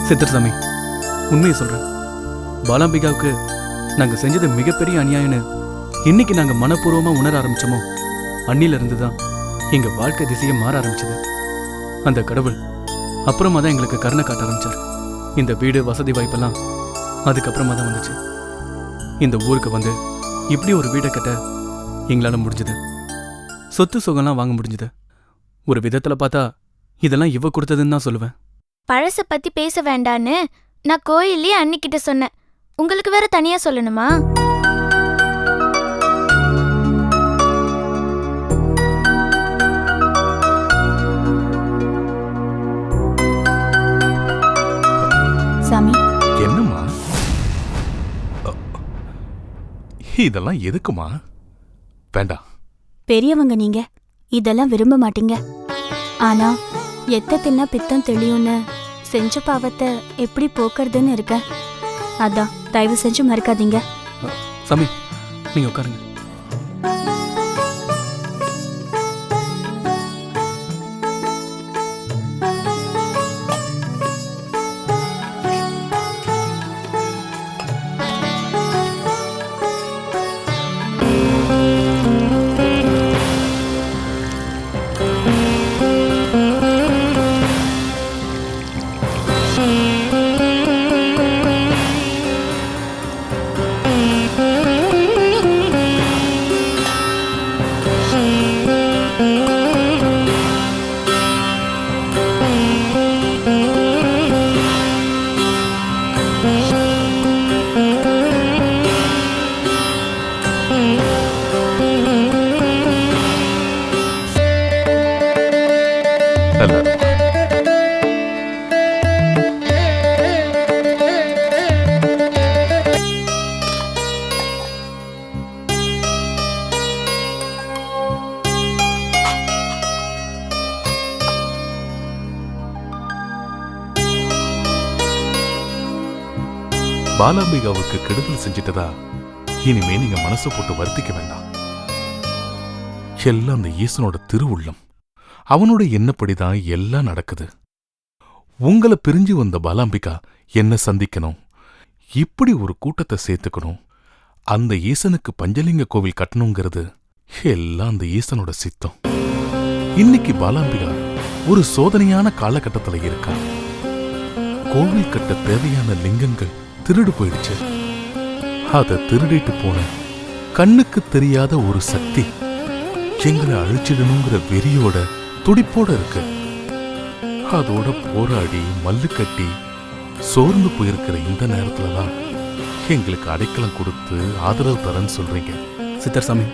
சித்தர்சாமி, உண்மையை சொல்றேன். பாலாம்பிகாவுக்கு நாங்க செஞ்சது மிகப்பெரிய அநியாயம்னு இன்னைக்கு நாங்க மனப்பூர்வமா உணர ஆரம்பிச்சோமோ அன்னில இருந்துதான் எங்க வாழ்க்கை திசையை மாற ஆரம்பிச்சது. அந்த கடவுள் அப்புறமா தான் எங்களுக்கு கருணை காட்ட ஆரம்பிச்சார். இந்த வீடு வசதி வாய்ப்பெல்லாம் அதுக்கப்புறமா தான் வந்துச்சு. இந்த ஊருக்கு வந்து இப்படி ஒரு வீடை கட்ட எங்களால முடிஞ்சது. சொத்து சுகம்லாம் வாங்க முடிஞ்சது. ஒரு விதத்துல பார்த்தா இதெல்லாம் இவ கொடுத்ததுன்னு தான் சொல்லுவேன். பழச பத்தி பேச வேண்டான்னு நான் கோயிலே அன்னிக்கிட்ட சொன்னேன். உங்களுக்கு வேற தனியா சொல்லணுமா? சாமி, என்னம்மா இதெல்லாம் எதுக்குமா? வேண்டாம். பெரியவங்க நீங்க இதெல்லாம் விரும்ப மாட்டீங்க. ஆனா எத்த தின்னா பித்தம் தெளியும்னு செஞ்ச பாவத்தை எப்படி போக்குறதுன்னு இருக்க. அதான் தயவு செஞ்சு மறக்காதீங்க. சாமி, நீங்க உட்காருங்க. பாலாம்பிகாவுக்கு கெடுதல் செஞ்சிட்டதா இனிமே நீங்க மனசு போட்டு வருத்திக்க வேண்டாம். எல்லாம் அந்த ஈசனோட திருவுள்ளம். அவனோட எண்ணப்படிதான் எல்லாம் நடக்குது. உங்களை பிரிஞ்சு வந்த பாலாம்பிகா என்ன சந்திக்கணும், இப்படி ஒரு கூட்டத்தை சேர்த்துக்கணும், அந்த ஈசனுக்கு பஞ்சலிங்க கோவில் கட்டணுங்கிறது எல்லாம் அந்த ஈசனோட சித்தம். இன்னைக்கு பாலாம்பிகா ஒரு சோதனையான காலகட்டத்துல இருக்கா. கோவில் கட்ட தேவையான லிங்கங்கள் திருடு போயிடுச்சு. அத திருடிட்டு போன கண்ணுக்கு தெரியாத ஒரு சக்தி எங்களை அழிச்சிடணுங்கிற வெறியோட துடிப்போட இருக்கு. அதோட போராடி மல்லு கட்டி சோர்ந்து போயிருக்கிற இந்த நேரத்துலதான் எங்களுக்கு அடைக்கலம் கொடுத்து ஆதரவு தரேன்னு சொல்றீங்க. சித்தர்சாமி,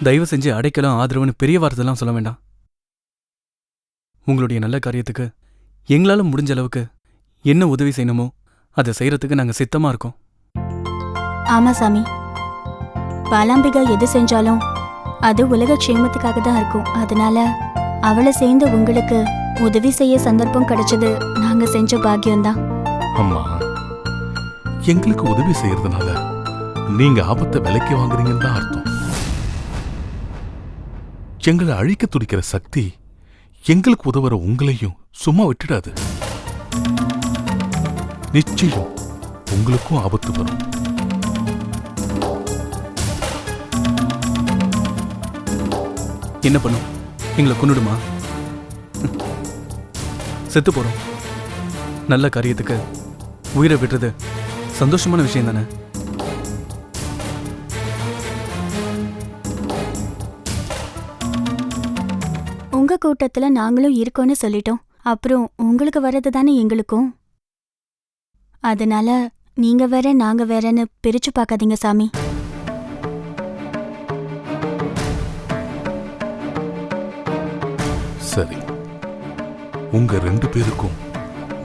தயவு செஞ்சு அடைக்கலம் ஆதரவுன்னு பெரிய வார்த்தைலாம் சொல்ல வேண்டாம். உங்களுடைய நல்ல காரியத்துக்கு எங்களால முடிஞ்ச அளவுக்கு என்ன உதவி செய்யணுமோ அதை செய்யறதுக்கு நாங்க சித்தமா இருக்கோம். ஆமா சாமி, பாலாம்பிகா எது செஞ்சாலும் அது உலக க்ஷேமத்துக்காக தான் இருக்கும். அதனால அவளை சேர்ந்த உங்களுக்கு உதவி செய்ய சந்தர்ப்பம் கிடைச்சது நாங்க செஞ்ச பாக்கியம்தான். அம்மா, எங்களுக்கு உதவி செய்யறதுனால நீங்க ஆபத்தை விலைக்கு வாங்குறீங்கன்னு தான் அர்த்தம். எங்களை அழிக்க துடிக்கிற சக்தி எங்களுக்கு உதவுற உங்களையும் சும்மா விட்டுடாது. நிச்சயம் உங்களுக்கும் ஆபத்து வரும். என்ன பண்ணும்? எங்களை கொன்னுடுமா? செத்து போறோம். நல்ல காரியத்துக்கு உயிரை விடுறது சந்தோஷமான விஷயம் தானே? உங்க கூட்டத்துல நாங்களும் இருக்கோன்னு சொல்லிட்டோம். அப்புறம் உங்களுக்கு வர்றது தானே எங்களுக்கும். அதனால நீங்க வேற நாங்க வேறன்னு பிரிச்சு பார்க்காதீங்க சாமி. சரி, உங்க 2 பேருக்கும்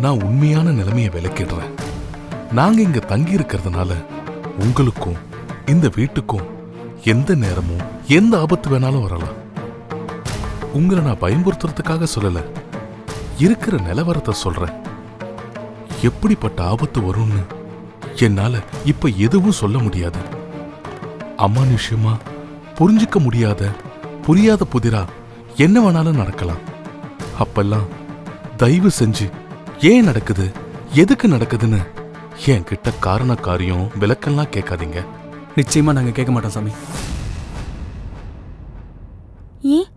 நான் உண்மையான நிலைமையை விளக்கிடுறேன். நாங்க இங்க தங்கி இருக்கிறதுனால உங்களுக்கும் இந்த வீட்டுக்கும் எந்த நேரமும் எந்த ஆபத்து வேணாலும் வரலாம். உங்களை நான் பயன்படுத்துறதுக்காக சொல்லல, இருக்கிற நிலவரத்தை சொல்றேன். எப்படிப்பட்ட ஆபத்து வரும்னு என்னால இப்ப எதுவும் சொல்ல முடியாது. அமானுஷ்யமா புரிஞ்சுக்க முடியாத புரியாத புதிரா என்ன வேணாலும் நடக்கலாம். அப்பெல்லாம் தயவு செஞ்சு ஏன் நடக்குது எதுக்கு நடக்குதுன்னு என்கிட்ட காரண காரியம் விளக்கெல்லாம் கேட்காதீங்க. நிச்சயமா நாங்க கேட்க மாட்டோம் சாமி. ஏன்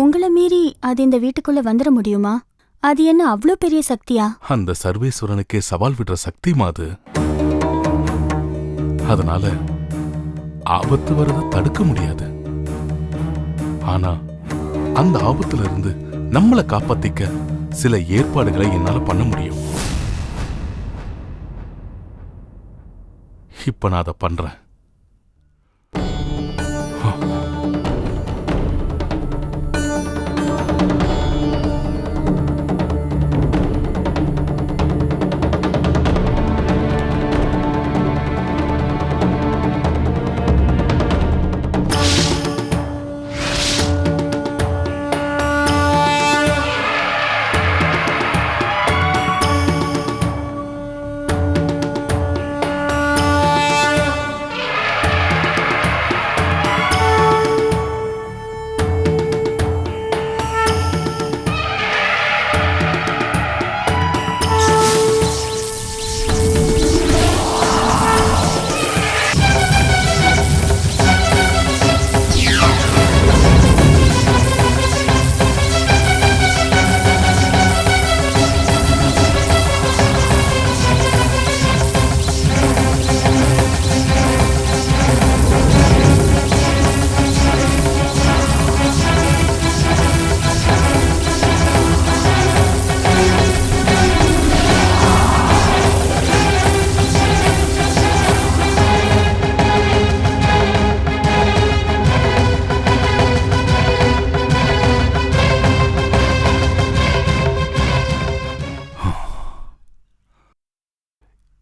உங்களை மீறி அது இந்த வீட்டுக்குள்ள வந்துட முடியுமா? அது என்ன அவ்வளோ பெரிய சக்தியா? அந்த சர்வேஸ்வரனுக்கே சவால் விடுற சக்தி மாது. அதனால ஆபத்து வரத தடுக்க முடியாது. ஆனா அந்த ஆபத்துல இருந்து நம்மளை காப்பாத்திக்க சில ஏற்பாடுகளை என்னால பண்ண முடியும். இப்ப நான் அதை பண்றேன்.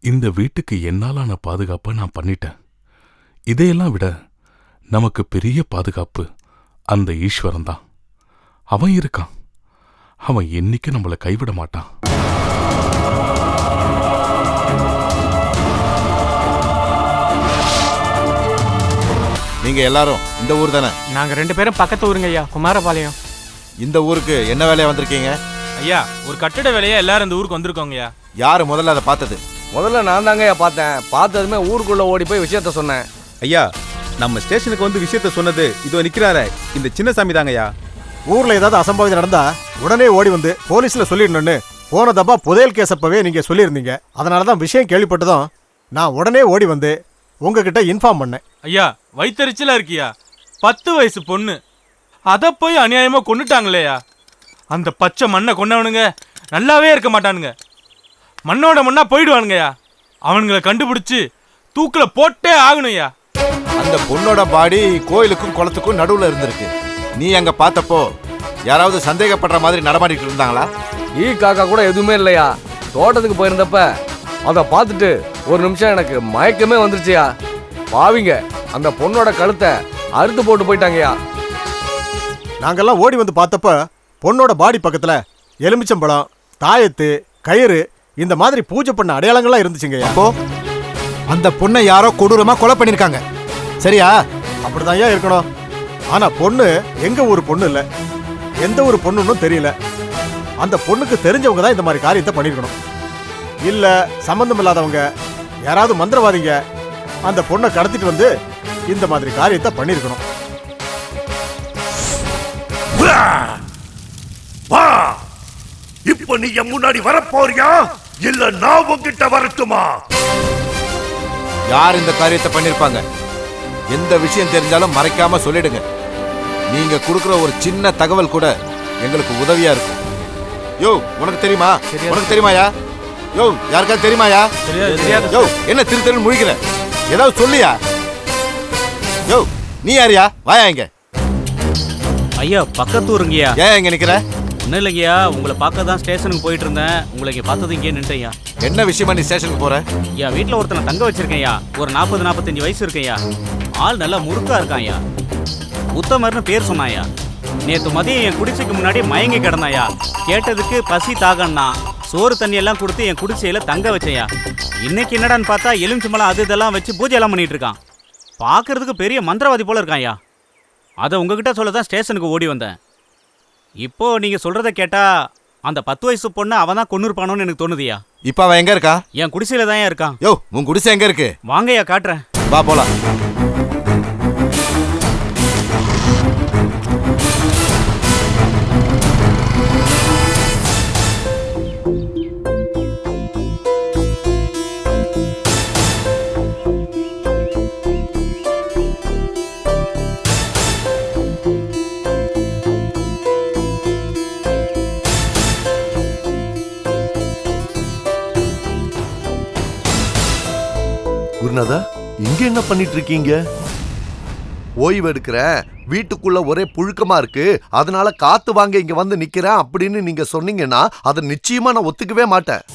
இந்த வீட்டுக்கு என்னாலான பாதுகாப்பை நான் பண்ணிட்டேன். இதையெல்லாம் விட நமக்கு பெரிய பாதுகாப்பு அந்த ஈஸ்வரன் தான். அவன் இருக்கான். அவன் என்னைக்கு நம்மளை கைவிட மாட்டான். நீங்க எல்லாரும் இந்த ஊர் தானே? நாங்க 2 பேரும் பக்கத்து ஊருங்க ஐயா, குமாரபாளையம். இந்த ஊருக்கு என்ன வேலையா வந்திருக்கீங்க? ஐயா, ஒரு கட்டிட வேலையா எல்லாரும் இந்த ஊருக்கு வந்திருக்கோங்க ஐயா. யாரு முதல்ல அதை பார்த்தது? முதல்ல நான் தாங்க பார்த்தேன். பார்த்ததுமே ஊருக்குள்ள ஓடி போய் விஷயத்த சொன்னேன். ஐயா, நம்ம ஸ்டேஷனுக்கு வந்து விஷயத்த சொன்னது இதோ நிக்கிறாரே இந்த சின்னசாமி தாங்க ஐயா. ஊர்ல ஏதாவது அசம்பாவிதம் நடந்தா உடனே ஓடி வந்து போலீஸ்ல சொல்லிடணும்னு போன தப்பா புதையல் கேசப்பவே நீங்க சொல்லியிருந்தீங்க. அதனாலதான் விஷயம் கேள்விப்பட்டதும் நான் உடனே ஓடி வந்து உங்ககிட்ட இன்ஃபார்ம் பண்ணேன். ஐயா, வயித்தறிச்சலா இருக்கியா? 10 வயசு பொண்ணு, அதை போய் அநியாயமா கொன்னுட்டாங்களேயா. அந்த பச்சை மண்ணை கொன்னவனுங்க நல்லாவே இருக்க மாட்டானுங்க. மண்ணோட மண்ணா போயிடுவானுங்கய்யா. அவனுங்களை கண்டுபிடிச்சு தூக்குல போட்டே ஆகணும்யா. அந்த பொண்ணோட பாடி கோயிலுக்கும் குளத்துக்கும் நடுவுல இருந்திருக்கு. நீ அங்க பார்த்தப்போ யாராவது சந்தேகப்படுற மாதிரி நடமாடிட்டு இருந்தாங்களா? காக்கா கூட எதுவுமே இல்லையா. தோட்டத்துக்கு போயிருந்தப்ப அதை பார்த்துட்டு ஒரு நிமிஷம் எனக்கு மயக்கமே வந்துருச்சியா. பாவிங்க அந்த பொண்ணோட கழுத்தை அறுத்து போட்டு போயிட்டாங்கயா. நாங்கெல்லாம் ஓடி வந்து பார்த்தப்ப பொண்ணோட பாடி பக்கத்துல எலுமிச்சம்பழம், தாயத்து, கயிறு இந்த மாதிரி பூஜை பண்ண அடையாளங்கள்லாம் இருந்துச்சுங்க. அப்போ அந்த பொண்ணை யாரோ கொடூரமா கொலை பண்ணிருக்காங்க. சரியா? அப்படிதான் இருக்கணும். ஆனா பொண்ணு எங்க ஒரு பொண்ணு இல்ல, எந்த ஒரு பொண்ணுன்னு தெரியல. அந்த பொண்ணுக்கு தெரிஞ்சவங்க தான் இந்த மாதிரி காரியத்தை பண்ணிருக்கணும். இல்ல சம்பந்தம் இல்லாதவங்க யாராவது மந்திரவாதிங்க அந்த பொண்ணை கடத்திட்டு வந்து இந்த மாதிரி காரியத்தை பண்ணிருக்கணும். இப்ப நீ என் முன்னாடி வரப்போறியா இல்ல நான் உன்கிட்ட வரட்டுமா? யார் இந்த காரியத்தை பண்ணிருப்பாங்க? எந்த விஷயம் தெரிஞ்சாலும் மறைக்காம சொல்லிடுங்க. நீங்க கொடுக்குற ஒரு சின்ன தகவல் கூட எங்களுக்கு உதவியா இருக்கும். யோ, உனக்கு தெரியுமா? உனக்கு தெரியுமாயா? யோ, யாருக்காவது தெரியுமாயா? யோ, என்ன திரு திரு முழிக்கிற? ஏதாவது சொல்லியா? யோ, நீ யாரியா? வாயா இங்க. ஐயா, பக்கத்து ஊருங்கய்யா. ஏன் இங்க நிக்கிற? ஒன்றும் இல்லைங்கய்யா, உங்களை பார்க்க தான் ஸ்டேஷனுக்கு போயிட்டு இருந்தேன். உங்களை இங்கே பார்த்தது இங்கே நின்ட்டேயா. என்ன விஷயமா நீ ஸ்டேஷனுக்கு போற? ஐயா, வீட்டில் ஒருத்தனை தங்க வச்சிருக்கேன்யா. ஒரு 40-45 வயசு இருக்கேன்யா. ஆள் நல்லா முறுக்கா இருக்கான்யா. உத்தமர்னு பேர் சொன்னாயா. நேற்று மதியம் என் குடிசைக்கு முன்னாடி மயங்கி கிடந்தாயா. கேட்டதுக்கு பசி தாகன்னா சோறு தண்ணி எல்லாம் கொடுத்து என் குடிசையில தங்க வச்சையா. இன்னைக்கு என்னடான்னு பார்த்தா எலுமிச்சம்பழம் அது இதெல்லாம் வச்சு பூஜை எல்லாம் பண்ணிட்டு இருக்கான். பார்க்கறதுக்கு பெரிய மந்திரவாதி போல இருக்கான்யா. அதை உங்ககிட்ட சொல்ல தான் ஸ்டேஷனுக்கு ஓடி வந்தேன். இப்போ நீங்க சொல்றத கேட்டா அந்த 10 வயசு பொண்ணு அவன் தான் கொண்டு இருப்பானோன்னு எனக்கு தோணுதுயா. இப்ப அவன் எங்க இருக்கா? என் குடிசையில தான் இருக்கான். யோ, உன் குடிசை எங்க இருக்கு? வாங்கய்யா காட்டுறேன். வா போலாம். குருநாதா, இங்க என்ன பண்ணிட்டு இருக்கீங்க? ஓய்வு எடுக்கிறேன், வீட்டுக்குள்ள ஒரே புழுக்கமா இருக்கு, அதனால காத்து வாங்க இங்க வந்து நிக்கிறேன் அப்படின்னு நீங்க சொன்னீங்கன்னா அதை நிச்சயமா நான் ஒத்துக்கவே மாட்டேன்.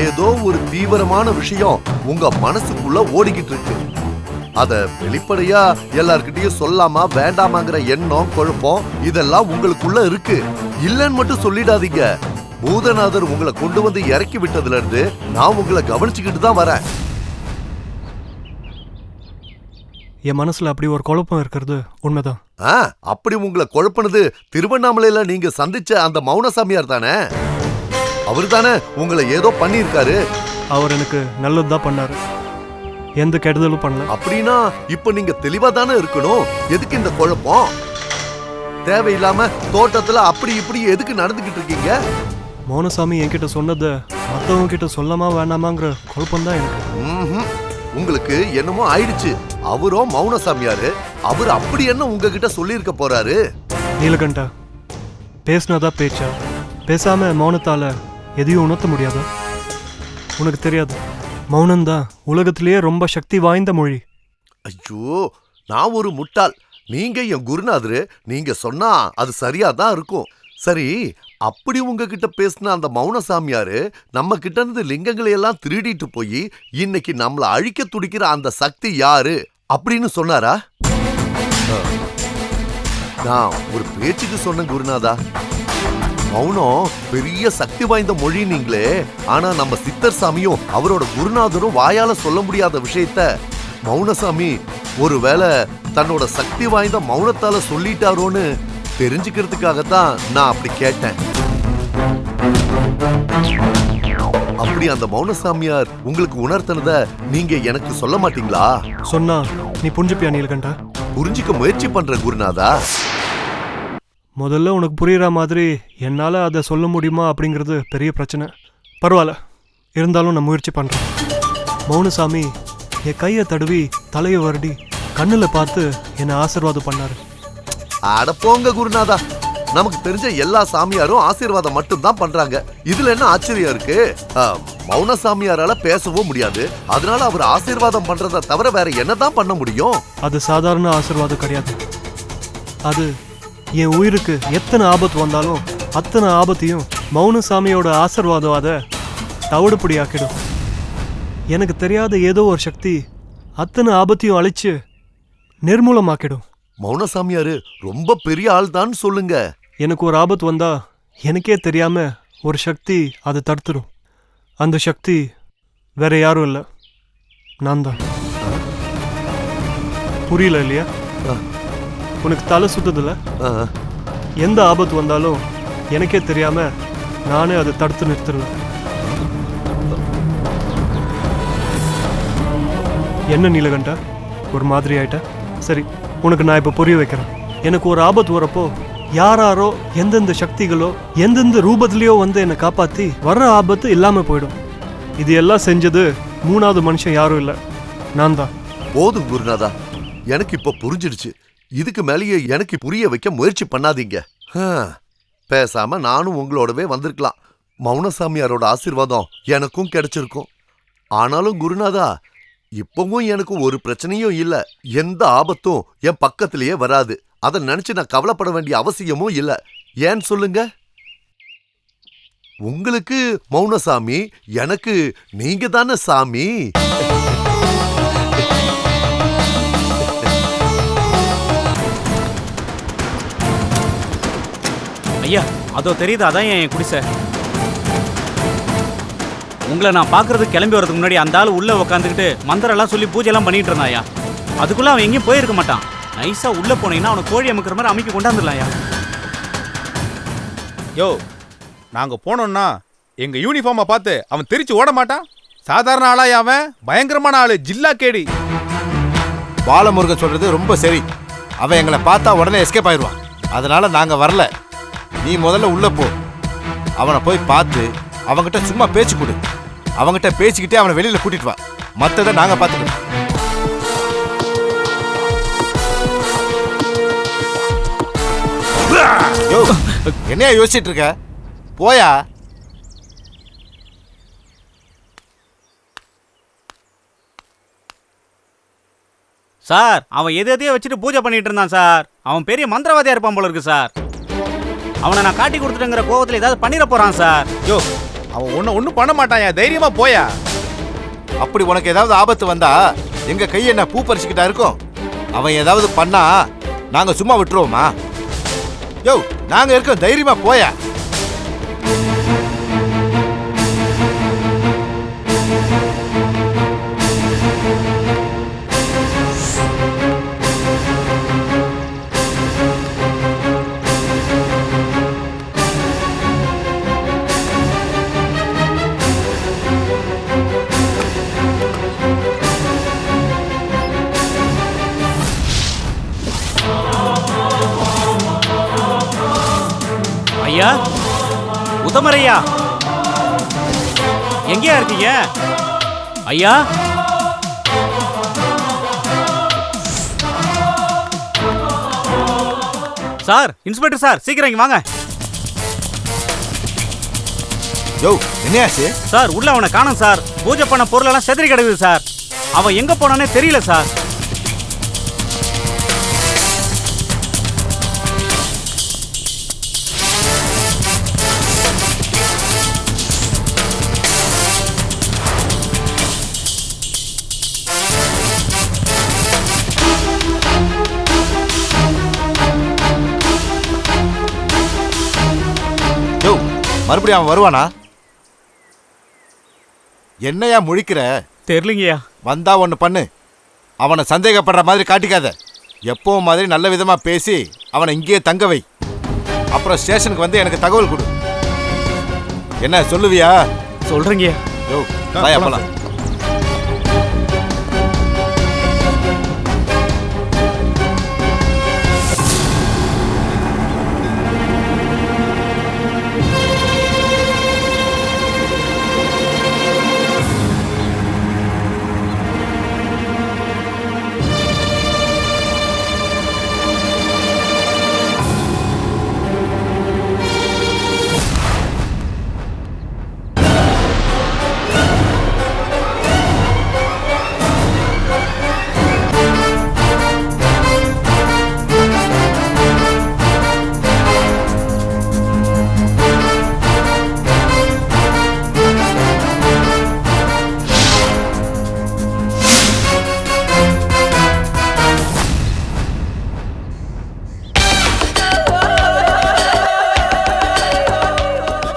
ஏதோ ஒரு தீவிரமான விஷயம் உங்க மனசுக்குள்ள ஓடிக்கிட்டு இருக்கு. அத வெளிப்படையா எல்லார்கிட்டயும் சொல்லாமா வேண்டாமாங்கிற எண்ணம், குழப்பம் இதெல்லாம் உங்களுக்குள்ள இருக்கு. இல்லன்னு மட்டும் சொல்லிடாதீங்க. பூதநாதர் உங்களை கொண்டு வந்து இறக்கி விட்டதுல இருந்து நான் உங்களை கவனிச்சுக்கிட்டு தான் வரேன். என் மனசுல அப்படி ஒரு குழப்பம் இருக்கிறது உண்மைதான். அப்படி உங்களை குழப்பினது திருவண்ணாமலையில நீங்க சந்திச்ச அந்த மௌனசாமியார் தானே? அவரு தானே உங்களை ஏதோ பண்ணிருக்காரு? அவர் எனக்கு நல்லதுதான் பண்ணாரு, எந்த கெடுதலும் பண்ணல. அப்படின்னா இப்ப நீங்க தெளிவா தானே இருக்கணும். எதுக்கு இந்த குழப்பம்? தேவையில்லாம தோட்டத்துல அப்படி இப்படி எதுக்கு நடந்துகிட்டு இருக்கீங்க? மௌனசாமி என்கிட்ட சொன்னதை மற்றவங்க கிட்ட சொல்லமா வேணாமாங்கிற குழப்பம் தான் எனக்கு. உங்களுக்கு என்னமோ ஆயிடுச்சு. அவரோ மௌனசாமியாரு, அவர் அப்படி என்ன உங்ககிட்ட சொல்லியிருக்க போறாரு? நீலகண்டா, பேசினதா பேச்சா? பேசாம மௌனத்தால எதையும் உணர்த்த முடியாதா? உனக்கு தெரியாது, மௌனம்தான் உலகத்திலேயே ரொம்ப சக்தி வாய்ந்த மொழி. ஐயோ, நான் ஒரு முட்டாள். நீங்க என் குருநாதரு, நீங்க சொன்னா அது சரியா தான் இருக்கும். சரி, அப்படி உங்ககிட்ட பேசின அந்த மௌனசாமியாரு நம்ம கிட்ட இருந்து லிங்கங்களை எல்லாம் திருடிட்டு போய் இன்னைக்கு நம்மள அழிக்க துடிக்கிற அந்த சக்தி யாரு அப்படின்னு சொன்னாரா? நான் ஒரு பேச்சுக்கு சொன்ன குருநாதா. மௌனம் பெரிய சக்தி வாய்ந்த மொழி நீங்களே. ஆனா நம்ம சித்தர் சாமியும் அவரோட குருநாதரும் வாயால சொல்ல முடியாத விஷயத்த மௌனசாமி ஒருவேளை தன்னோட சக்தி வாய்ந்த மௌனத்தால சொல்லிட்டாரோன்னு தெரிஞ்சுக்கிறதுக்காகத்தான் நான் அப்படி கேட்டேன். அப்படி அந்த மௌனசாமியார் உங்களுக்கு உணர்த்தினத நீங்க எனக்கு சொல்ல மாட்டீங்களா? சொன்னா நீ புரிஞ்சுப்பியா நீலகண்டா? புரிஞ்சுக்க முயற்சி பண்ற குருநாதா. முதல்ல உனக்கு புரியுற மாதிரி என்னால அதை சொல்ல முடியுமா அப்படிங்கிறது பெரிய பிரச்சனை. பரவாயில்ல, இருந்தாலும் நான் முயற்சி பண்றேன். மௌனசாமி என் கையை தடவி தலையை வருடி கண்ணுல பார்த்து என்னை ஆசீர்வாதம் பண்ணாரு. அட போங்க குருநாதா, நமக்கு தெரிஞ்ச எல்லா சாமியாரும் ஆசீர்வாதம் மட்டும் தான் பண்றாங்க. இதுல என்ன ஆச்சரியம் இருக்கு? மௌன சாமியாரால பேசவும் முடியாது, அதனால அவர் ஆசீர்வாதம் பண்றத தவிர வேற என்னதான் பண்ண முடியும்? அது சாதாரண ஆசீர்வாதம் கிடையாது. அது என் உயிருக்கு எத்தனை ஆபத்து வந்தாலும் அத்தனை ஆபத்தையும் மௌனசாமியோட ஆசீர்வாதம் அதை தவிடுபடி ஆக்கிடும். எனக்கு தெரியாத ஏதோ ஒரு சக்தி அத்தனை ஆபத்தையும் அழிச்சு நிர்மூலமாக்கிடும். மௌனசாமியாரு ரொம்ப பெரிய ஆள் தான் சொல்லுங்க. எனக்கு ஒரு ஆபத்து வந்தா எனக்கே தெரியாம ஒரு சக்தி அதை தடுத்துடும். அந்த சக்தி வேற யாரும் இல்லை, நான் தான். புரியல இல்லையா? உனக்கு தலை சுத்ததில்ல? எந்த ஆபத்து வந்தாலும் எனக்கே தெரியாம நானே அதை தடுத்து நிறுத்துருவேன். என்ன நீலகண்டா, ஒரு மாதிரி ஆயிட்ட? சரி, உனக்கு நான் இப்ப புரிய வைக்கிறேன். எனக்கு ஒரு ஆபத்து வரப்போ யாராரோ எந்தெந்த சக்திகளோ எந்தெந்த ரூபத்திலேயோ வந்து என்னை காப்பாத்தி வர்ற ஆபத்து இல்லாம போயிடும். இது எல்லாம் செஞ்சது மூணாவது மனுஷன் யாரும் இல்லை, நான் தான். போதும் குருநாதா, எனக்கு இப்ப புரிஞ்சிடுச்சு. இதுக்கு மேலேயே எனக்கு புரிய வைக்க முயற்சி பண்ணாதீங்க. பேசாம நானும் உங்களோடவே வந்திருக்கலாம். மௌனசாமியாரோட ஆசீர்வாதம் எனக்கும் கிடைச்சிருக்கும். ஆனாலும் குருநாதா, இப்பவும் எனக்கு ஒரு பிரச்சனையும் இல்ல, எந்த ஆபத்தும் என் பக்கத்திலேயே வராது. அதை நினைச்சு நான் கவலைப்பட வேண்டிய அவசியமும் இல்ல. ஏன் சொல்லுங்க? உங்களுக்கு மௌனசாமி, எனக்கு நீங்க தானே சாமி. ஐயா, அதோ தெரியுது, அதான் என் குடிசை. உங்களை நான் பார்க்கறதுக்கு கிளம்பி வரதுக்கு முன்னாடி அந்த ஆள் உள்ள உட்காந்துக்கிட்டு மந்திரெல்லாம் சொல்லி பூஜைலாம் பண்ணிட்டு இருந்தாயா. அதுக்குள்ள அவன் எங்கேயும் போயிருக்க மாட்டான். நைஸா உள்ள போனீங்கன்னா அவனை கோழி அமுக்கிற மாதிரி அமைக்க கொண்டாந்துடலாம்யா. யோ, நாங்க போனோம்னா எங்க யூனிஃபார்மை பார்த்து அவன் தெரிச்சு ஓட மாட்டான். சாதாரண ஆளாய் அவன் பயங்கரமான ஆளு, ஜில்லா கேடி. பாலமுருகன் சொல்றது ரொம்ப சரி. அவன் எங்களை பார்த்தா உடனே எஸ்கேப் ஆயிடுவான். அதனால நாங்க வரல. நீ முதல்ல உள்ள போ. அவனை போய் பார்த்து அவன்கிட்ட சும்மா பேச்சு கொடு. அவன்கிட்ட பேசிக்கிட்டே அவனை வெளியில கூட்டிட்டு வா. மத்ததை நாங்க பார்த்துக்கிறோம். யோ, என்னையா யோசிச்சுட்டு இருக்க? போயா. சார் அவன் எதையோ வச்சுட்டு பூஜை பண்ணிட்டு இருந்தான் சார். அவன் பெரிய மந்திரவாதியா இருப்பான் போல இருக்கு சார். அவனை நான் காட்டி கொடுத்துட்டேங்கிற கோவத்தில் ஏதாவது பண்ணிட போறான் சார். யோ, அவன் ஒன்னும் பண்ண மாட்டாயா, தைரியமா போயா. அப்படி உனக்கு ஏதாவது ஆபத்து வந்தா எங்க கையை என்ன பூ பறிச்சுக்கிட்டா இருக்கும்? அவன் ஏதாவது பண்ணா நாங்க சும்மா விட்டுருவோமா? யோ, நாங்க இருக்கோம், தைரியமா போயா. ஐயா, உத்தமரையா, எங்கேயா இருக்கீங்க ஐயா? சார், இன்ஸ்பெக்டர் சார், சீக்கிரம் இங்க வாங்க. யோ, என்னையாச்சு? சார், உள்ள அவனை காணோம் சார். பூஜை பண்ண பொருள் எல்லாம் செதறி கிடக்குது சார். அவன் எங்க போனானே தெரியல சார். மறுபடியும் அவன் வருவானா? என்னையா முழிக்கிற? தெரியலங்கய்யா. வந்தா ஒன்று பண்ணு, அவனை சந்தேகப்படுற மாதிரி காட்டிக்காத. எப்பவும் மாதிரி நல்ல விதமா பேசி அவனை இங்கேயே தங்க வை. அப்புறம் ஸ்டேஷனுக்கு வந்து எனக்கு தகவல் கொடு. என்ன சொல்லுவியா? சொல்றீங்கய்யா. யோ, வாயா போலாம்.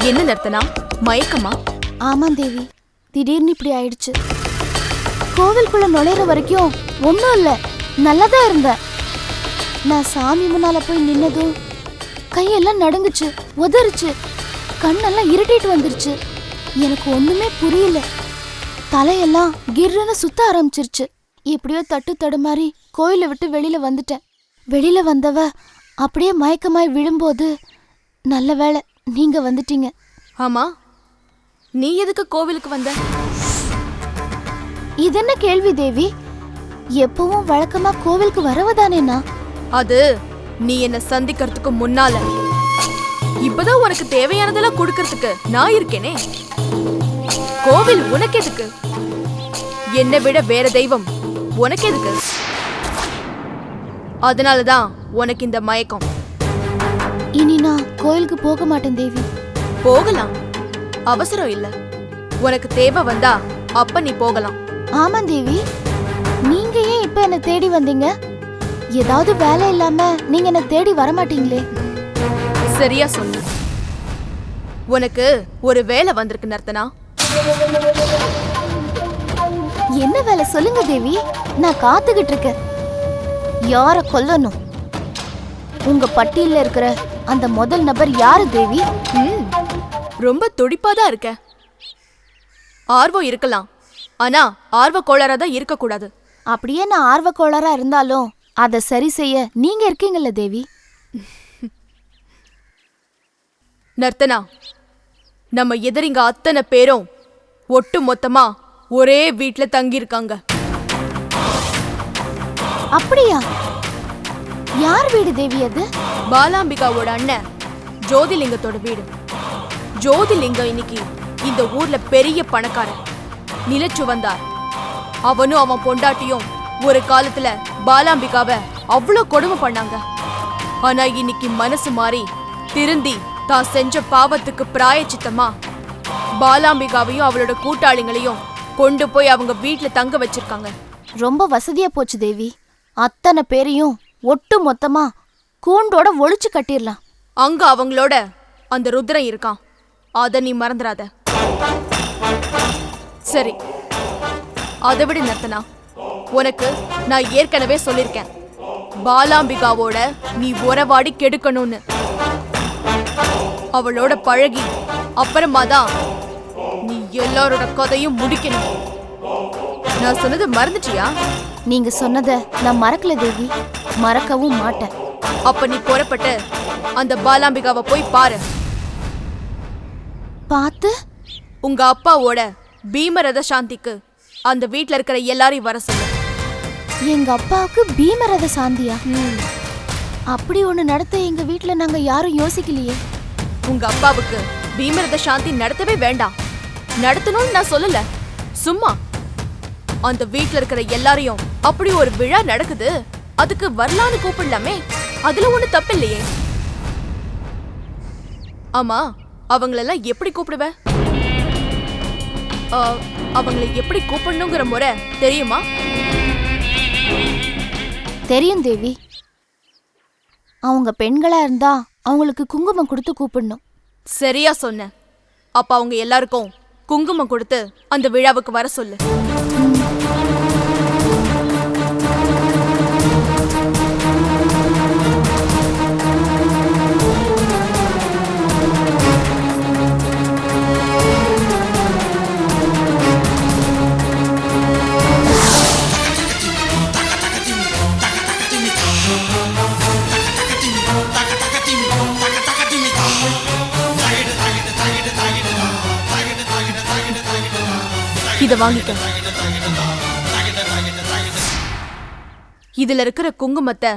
என்ன நர்த்தனா, மயக்கமா? ஆமா தேவி, திடீர்னு இப்படி ஆயிடுச்சு. கோவிலுக்குள்ள நுழையிற வரைக்கும் ஒன்றும் இல்லை, நல்லாதான் இருந்தேன். நான் சாமி முன்னால போய் நின்னதும் கையெல்லாம் நடுங்குச்சு, உதறிச்சு, கண்ணெல்லாம் இருட்டிட்டு வந்துருச்சு. எனக்கு ஒண்ணுமே புரியல. தலையெல்லாம் கிர்ன்னு சுத்த ஆரம்பிச்சிருச்சு. எப்படியோ தட்டு தடுமாறி கோயிலை விட்டு வெளியில வந்துட்டேன். வெளியில வந்தவ அப்படியே மயக்கமாய் விழும்போது நல்ல வேளை நீங்க வந்துட்டீங்க. ஆமா, நீ எதுக்கு கோவிலுக்கு வந்த? இது என்ன கேள்வி தேவி? எப்பவும் வழக்கமா கோவிலுக்கு வரவதானேனா? அது நீ என்ன சந்திக்கிறதுக்கு முன்னால. இப்பதான் உனக்கு தேவையானதெல்லாம் கொடுக்கறதுக்கு நான் இருக்கேனே. கோவில் உனக்கு எதுக்கு? என்னை விட வேற தெய்வம் உனக்கு எதுக்கு? அதனாலதான் உனக்கு இந்த மயக்கம். இனி நான் கோயிலுக்கு போக மாட்டேன் தேவி. போகலாம், அவசரம் இல்ல. உனக்கு தேவை வந்தா அப்ப நீ போகலாம். ஆமா தேவி, நீங்க ஏன் இப்ப என்ன தேடி வந்தீங்க? ஏதாவது வேலை இல்லாம நீங்க என்ன தேடி வரமாட்டீங்களே. சரியா சொன்ன. உனக்கு ஒரு வேலை வந்திருக்கு நர்த்தனா. என்ன வேலை சொல்லுங்க தேவி, நான் காத்துக்கிட்டு இருக்கேன். யார கொல்லணும்? உங்க பட்டியல இருக்கிற அந்த முதல் நபர் யாரு தேவி? ரொம்ப துடிப்பாதான் இருக்க. ஆர்வம் இருக்கலாம், ஆனா ஆர்வ கோளாறா தான் இருக்கக்கூடாது. அப்படியே நான் ஆர்வக்கோளாரா இருந்தாலும் அதை சரி செய்ய நீங்க இருக்கீங்கல்ல தேவி. நர்த்தனா, நம்ம எதிரிங்க அத்தனை பேரும் ஒட்டு மொத்தமா ஒரே வீட்ல தங்கியிருக்காங்க. அப்படியா? யார் வீடு தேவி அது? பாலாம்பிகாவோட அண்ணன் ஜோதிலிங்கத்தோட வீடு. ஜோதிலிங்கம் இன்னைக்கு இந்த ஊர்ல பெரிய பணக்காரன், நிலச்சு வந்தார். அவனும் அவன் பொண்டாட்டியும் ஒரு காலத்துல பாலாம்பிகாவை அவ்வளோ கொடுமை பண்ணாங்க. ஆனா இன்னைக்கு மனசு மாறி திருந்தி தான் செஞ்ச பாவத்துக்கு பிராயச்சித்தமா பாலாம்பிகாவையும் அவளோட கூட்டாளிங்களையும் கொண்டு போய் அவங்க வீட்டுல தங்க வச்சிருக்காங்க. ரொம்ப வசதியா போச்சு தேவி. அத்தனை பேரையும் ஒட்டு மொத்தமா கூண்டோட ஒளிச்சு கட்டிடலாம். அங்க அவங்களோட அந்த ருத்ரன் இருக்கான், அத நீ மறந்துடாத. சரி, அதை விட நர்த்தனா, உனக்கு நான் ஏற்கனவே சொல்லிருக்கேன், பாலாம்பிகாவோட நீ உறவாடி கெடுக்கணும்னு. அவளோட பழகி அப்புறமா தான் நீ எல்லாரோட கதையும் முடிக்கணும். நான் சொன்னது மறந்துட்டியா? நீங்க சொன்னதை நான் மறக்கல தேவி, மறக்கவும் மாட்டேன். அப்ப நீ புறப்பட்டு அந்த பாலாம்பிகாவை போய் பாரு. பார்த்து உங்க அப்பாவோட பீமரத சாந்திக்கு அந்த வீட்ல இருக்கிற எல்லாரையும் வர சொல்லு. எங்க அப்பாவுக்கு பீமரத சாந்தியா? அப்படி ஒண்ணு நடத்த எங்க வீட்ல நாங்க யாரும் யோசிக்கலையே. உங்க அப்பாவுக்கு பீமரத சாந்தி நடத்தவே வேண்டாம், நடத்தணும்னு நான் சொல்லல, சும்மா அந்த வீட்ல இருக்கிற எல்லாரையும் அப்படி ஒரு விழா நடக்குது, அதுக்கு வரலான்னு கூப்பிடலாமே, அதுல ஒண்ணு தப்பு இல்லையே. ஆமா, அவங்களெல்லாம் எப்படி கூப்பிடுவ? அவங்களை எப்படி கூப்பிடணுங்கிற முறை தெரியுமா? தெரியும் தேவி. அவங்க பெண்களா இருந்தா அவங்களுக்கு குங்குமம் கொடுத்து கூப்பிடணும். சரியா சொன்ன. அப்ப அவங்க எல்லாருக்கும் குங்குமம் கொடுத்து அந்த விழாவுக்கு வர சொல்லு. இத வாங்கிக்க. இதுல இருக்கிற குங்குமத்தை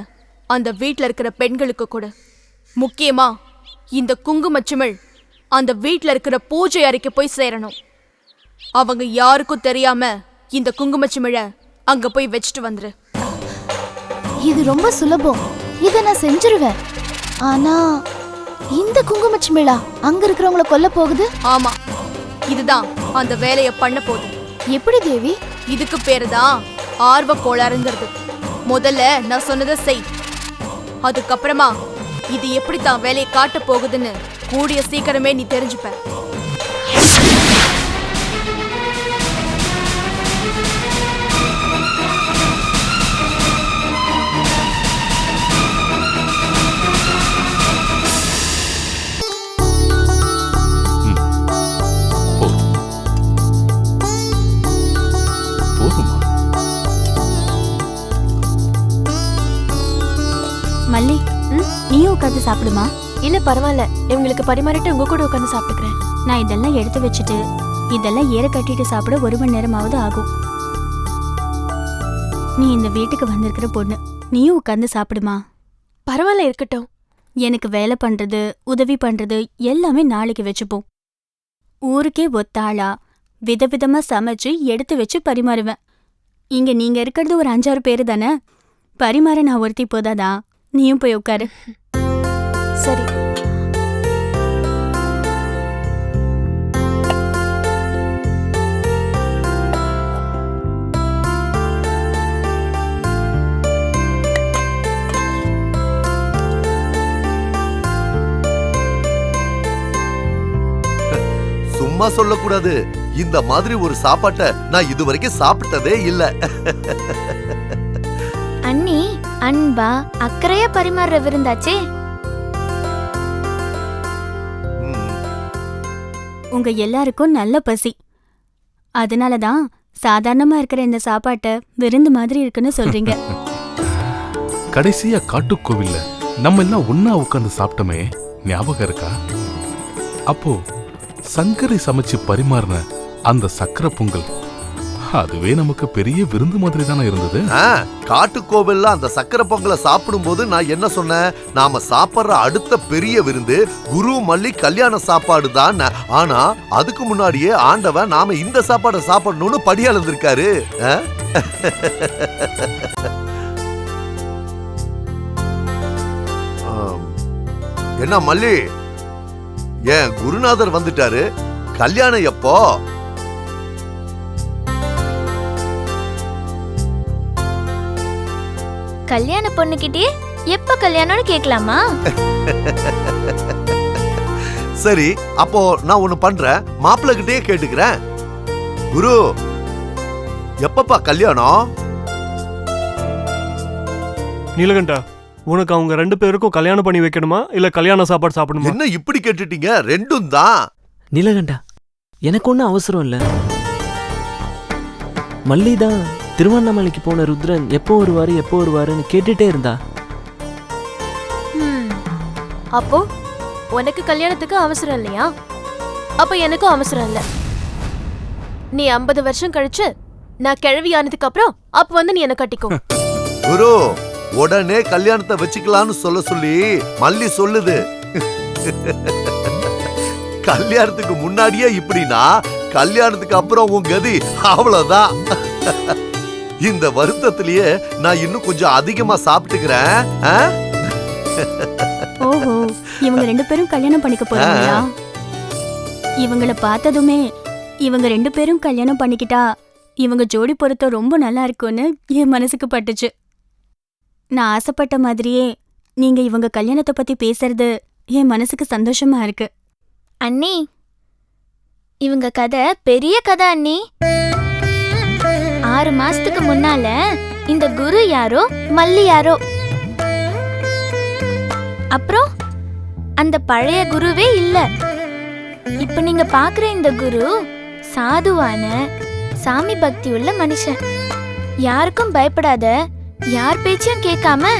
அந்த வீட்ல இருக்கிற பெண்களுக்கு கொடு. முக்கியமா இந்த குங்குமச்சிமிழ் அந்த வீட்ல இருக்கிற பூஜை அறைக்கு போய் சேரணும். அவங்க யாருக்கும் தெரியாம இந்த குங்குமச்சிமிழ அங்க போய் வச்சுட்டு வந்துரு. இது ரொம்ப சுலபம், இத நான் செஞ்சிருவேன். ஆனா இந்த குங்குமச்சிமிழா அங்க இருக்கிறவங்கள கொல்ல போகுது. ஆமா, இதுதான் அந்த வேலைய பண்ண போகுது. எப்படி தேவி? இதுக்கு பேருதான் ஆர்வ கோளாறுங்கிறது. முதல்ல நான் சொன்னதை செய், அதுக்கப்புறமா இது எப்படி தான் வேலையை காட்ட போகுதுன்னு கூடிய சீக்கிரமே நீ தெரிஞ்சுப்ப. மல்லி, நீயும் உட்காந்து சாப்பிடுமா? இல்ல பரவாயில்ல, இவங்களுக்கு பரிமாறிட்டு உங்க கூட உட்காந்து சாப்பிட்டுக்கிறேன். நான் இதெல்லாம் எடுத்து வச்சுட்டு இதெல்லாம் ஏற கட்டிட்டு சாப்பிட 1 மணி நேரமாவது ஆகும். நீ இந்த வீட்டுக்கு வந்திருக்கிற பொண்ணு, நீயும் உட்காந்து சாப்பிடுமா? பரவாயில்ல, இருக்கட்டும். எனக்கு வேலை பண்றது உதவி பண்றது எல்லாமே நாளைக்கு வச்சுப்போம். ஊருக்கே ஒத்தாளா விதவிதமா சமைச்சு எடுத்து வச்சு பரிமாறுவேன். இங்க நீங்க இருக்கிறது ஒரு 5-6 பேரு தானே, பரிமாற நான் ஒருத்தி போதாதா? நீயும் போய் உட்காரு. சரி. சும்மா சொல்லக்கூடாது, இந்த மாதிரி ஒரு சாப்பாட்டை நான் இதுவரைக்கும் சாப்பிட்டதே இல்ல. அண்ணி அன்பா அக்கறையா பரிமாறுற விருந்தாச்சே. உங்க எல்லாருக்கும் நல்ல பசி. அதனால தான் சாதாரணமா இருக்கிற இந்த சாப்பாட்டை விருந்து மாதிரி இருக்குன்னு சொல்றீங்க. கடைசியா காட்டுக்கோவில்ல நம்ம எல்லாம் ஒன்னா உட்கார்ந்து சாப்பிட்டோமே, ஞாபகம் இருக்கா? அப்போ சங்கரி சமைச்சு பரிமாறின அந்த சக்கரை பொங்கல், அதுவே நமக்கு பெரிய விருந்து மாதிரி தானே இருந்தது. காட்டுக்கோவில்ல அந்த சக்கரை பொங்கலை சாப்பிடும் போது நான் என்ன சொன்னேன்? நாம சாப்பிடுற அடுத்த பெரிய விருந்து குரு மல்லி கல்யாண சாப்பாடு தான். ஆனா அதுக்கு முன்னாடியே ஆண்டவன் நாம இந்த சாப்பாடை சாப்பிடணும்னு படி அளந்திருக்காரு. என்ன மல்லி, ஏன் குருநாதர் வந்துட்டாரு? கல்யாணம் எப்போ? கல்யாண பொண்ணுகிட்டே எப்ப கல்யாணம்னு கேட்கலாமா? சரி, அப்போ நான் ஒண்ணு பண்றேன், மாப்பிள்ளை கிட்டே கேட்டுக்கிறேன். குரு, எப்பப்பா கல்யாணம்? நீலகண்டா, உனக்கு அவங்க 2 பேருக்கும் கல்யாணம் பண்ணி வைக்கணுமா இல்ல கல்யாண சாப்பாடு சாப்பிடணுமா? என்ன இப்படி கேட்டுட்டீங்க? ரெண்டும் தான். நீலகண்டா, எனக்கு ஒன்றும் அவசரம் இல்லை. மல்லிதான் திருவண்ணாமலைக்கு போன ருத்ரன் எப்போ வருவாருன்னு கேட்டுட்டே இருந்தா. அப்போ உனக்கு கல்யாணத்துக்கு அவசரம் இல்லையா? அப்ப எனக்கும் அவசரம் இல்ல. நீ 50 வருஷம் கழிச்சு நான் கிழவி ஆனதுக்கு அப்புறம் அப்ப வந்து நீ என்ன கட்டிக்கோ. குரு, உடனே கல்யாணத்தை வச்சுக்கலாம்னு சொல்ல சொல்லி மல்லி சொல்லுது. கல்யாணத்துக்கு முன்னாடியே இப்படின்னா கல்யாணத்துக்கு அப்புறம் உன் கதி அவ்வளவுதான். இந்த வருத்தத்திலேயே நான் இன்னும் கொஞ்சம் அதிகமா சாப்பிட்டுக்கிறேன். ஓஹோ, இவங்க 2 பேரும் கல்யாணம் பண்ணிக்க போறாங்களா? இவங்கள பார்த்ததுமே இவங்க 2 பேரும் கல்யாணம் பண்ணிக்கிட்டா இவங்க ஜோடி பொருத்தம் ரொம்ப நல்லா இருக்கும்னு என் மனசுக்கு பட்டுச்சு. நான் ஆசைப்பட்ட மாதிரியே நீங்க இவங்க கல்யாணத்தை பத்தி பேசுறது என் மனசுக்கு சந்தோஷமா இருக்கு. அண்ணி, இவங்க கதை பெரிய கதை அண்ணி. 6 மாசத்துக்கு முன்னால இந்த குரு யாரோ மல்லி யாரோ, அப்புறம் அந்த பழைய குருவே இல்ல. இப்ப நீங்க பாக்குற இந்த குரு சாதுவான சாமி பக்தி உள்ள மனுஷன். யாருக்கும் பயப்படாத, யார் பேச்சையும் கேட்காம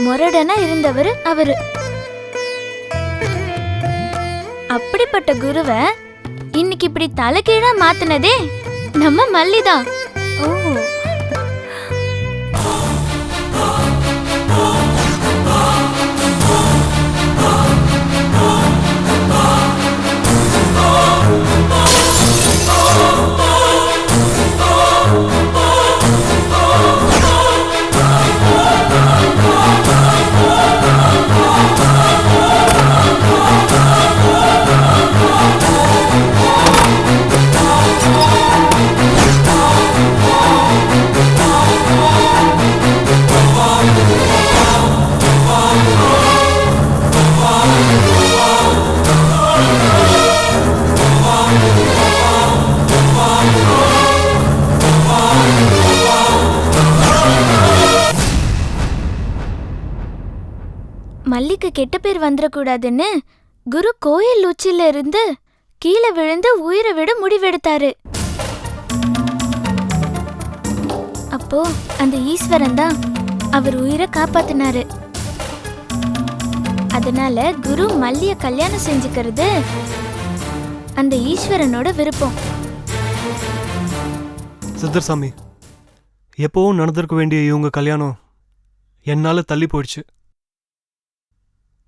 முரடனா இருந்தவர் அவரு. அப்படிப்பட்ட குருவை இன்னைக்கு இப்படி தலைகீழா மாத்தினதே நம்ம மல்லிதான். ஓ, மல்லிக்கு கெட்ட பேர் வந்துடக்கூடாதுன்னு குரு கோயில் உச்சில இருந்து கீழே விழுந்து உயிரை விட முடிவெடுத்தாரு. அப்போ அந்த ஈஸ்வரன் தான் அவர் உயிரை காப்பாத்தினாரு. அதனால குரு மல்லிய கல்யாணம் செஞ்சுக்கிறது அந்த ஈஸ்வரனோட விருப்பம். சித்தர்சாமி, எப்பவும் நடந்திருக்க வேண்டிய இவங்க கல்யாணம் என்னால தள்ளி போயிடுச்சு.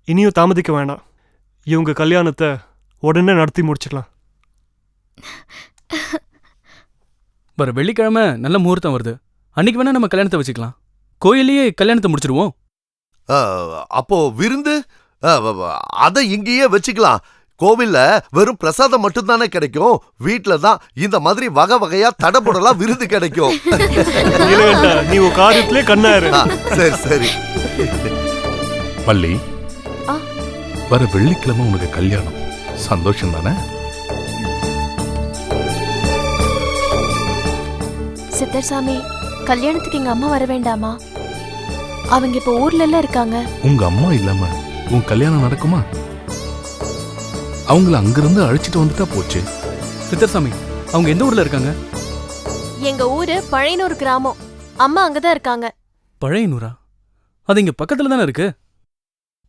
இனியும் தாமதிக்க வேண்டாம். இவங்க கல்யாணத்தை உடனே நடத்தி முடிச்சுக்கலாம். வர வெள்ளிக்கிழமை நல்ல முகூர்த்தம் வருது. அன்னைக்கு வேணா நம்ம கல்யாணத்தை வச்சுக்கலாம். கோயிலேயே கல்யாணத்தை முடிச்சிருவோம். அப்போ விருந்து அதை இங்கேயே வச்சுக்கலாம். கோவில்ல வெறும் பிரசாதம் மட்டும்தானே கிடைக்கும். வீட்டுல தான் இந்த மாதிரி வகை வகையா தடபுடலாம் விருந்து கிடைக்கும். நீ உன் காரியத்திலே கண்ணாரு. சரி சரி. மல்லி, வர வெள்ளிக்கிழமை உனக்கு கல்யாணம். சந்தோஷம் தானே? சித்தர்சாமி, கல்யாணத்துக்கு எங்க அம்மா வர வேண்டாமா? அவங்க இப்ப ஊர்ல எல்லாம் இருக்காங்க. உங்க அம்மா இல்லாம உன் கல்யாணம் நடக்குமா? அவங்கள அங்கிருந்து அழைச்சிட்டு வந்துட்டா போச்சு. சித்தர்சாமி, அவங்க எந்த ஊர்ல இருக்காங்க? எங்க ஊரு பழையனூர் கிராமம். அம்மா அங்கதான் இருக்காங்க. பழையனூரா? அது இங்க பக்கத்துல தானே இருக்கு.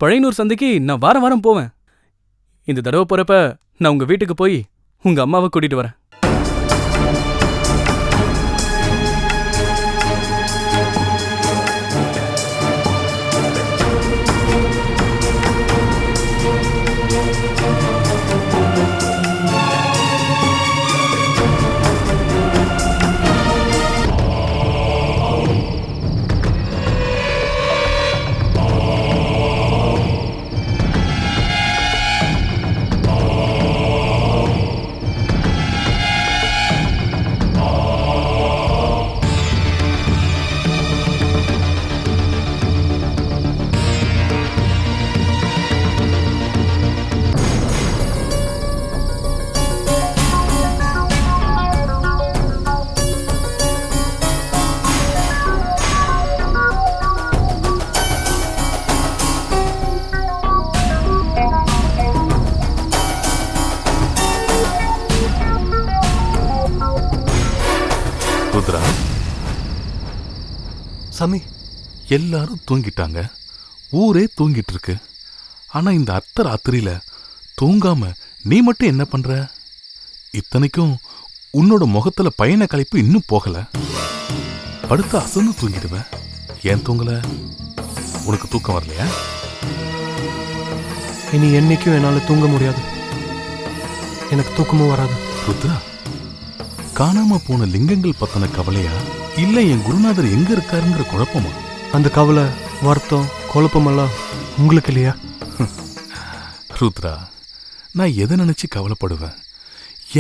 பழையனூர் சந்தைக்கு நான் வாரம் வாரம் போவேன். இந்த தடவை போறப்ப நான் உங்க வீட்டுக்கு போய் உங்க அம்மாவை கூட்டிட்டு வரேன். ருத்ரா, சாமி, எல்லாரும் தூங்கிட்டாங்க, ஊரே தூங்கிட்டு இருக்கு. ஆனா இந்த அர்த்த ராத்திரியில தூங்காம நீ மட்டும் என்ன பண்ற? இத்தனைக்கும் உன்னோட முகத்துல பயண களைப்பு இன்னும் போகல. படுத்து அசந்து தூங்கிடுவ. ஏன் தூங்கல? உனக்கு தூக்கம் வரலையா? இனி என்னைக்கும் என்னால தூங்க முடியாது. எனக்கு தூக்கமும் வராது. ருத்ரா, காணாம போன லிங்கங்கள் பத்தின கவலையா, இல்ல என் குருநாதர் எங்க இருக்காருங்கிற குழப்பமா? அந்த கவலை, வருத்தம், குழப்பமெல்லாம் உங்களுக்கு இல்லையா? ருத்ரா, நான் எதை நினைச்சு கவலைப்படுவேன்?